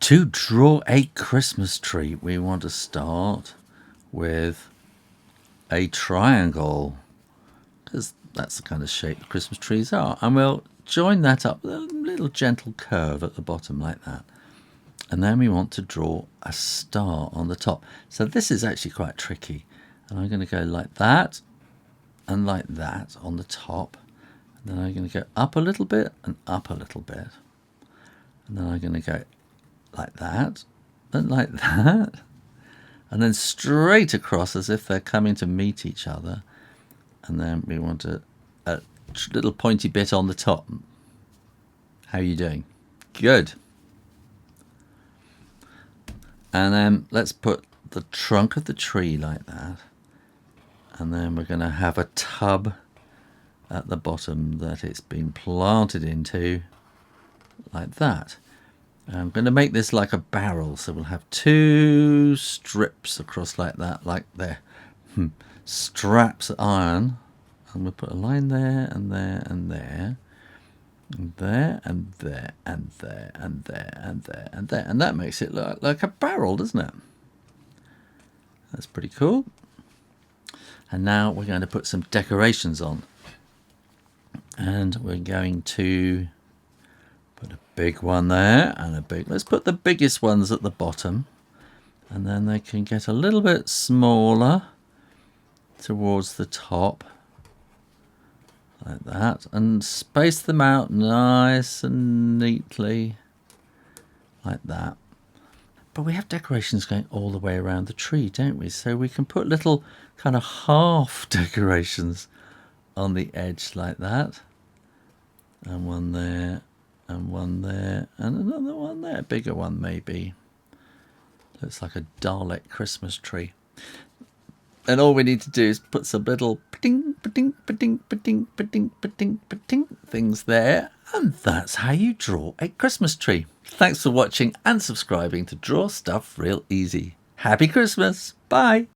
To draw a Christmas tree, we want to start with a triangle, because that's the kind of shape Christmas trees are. And we'll join that up with a little gentle curve at the bottom like that. And then we want to draw a star on the top. So this is actually quite tricky. And I'm going to go like that and like that on the top. And then I'm going to go up a little bit and up a little bit. And then I'm going to go like that and like that. And then straight across as if they're coming to meet each other. And then we want a little pointy bit on the top. How are you doing? Good. And then let's put the trunk of the tree like that. And then we're going to have a tub at the bottom that it's been planted into like that. And I'm going to make this like a barrel. So we'll have two strips across like that, like they're straps of iron. And we'll put a line there and there and there. And there and there and there and there and there and there, and that makes it look like a barrel, doesn't it? That's pretty cool. And now we're going to put some decorations on, and we're going to put a big one there and a big. Let's put the biggest ones at the bottom, and then they can get a little bit smaller towards the top. Like that, and space them out nice and neatly like that. But we have decorations going all the way around the tree, don't we? So we can put little kind of half decorations on the edge like that, and one there and one there and another one there, a bigger one maybe. Looks like a Dalek Christmas tree. And all we need to do is put some little pa-ding, pa-ding, pa-ding, pa-ding, pa-ding, pa-ding, pa-ding things there. And that's how you draw a Christmas tree. Thanks for watching and subscribing to Draw Stuff Real Easy. Happy Christmas. Bye.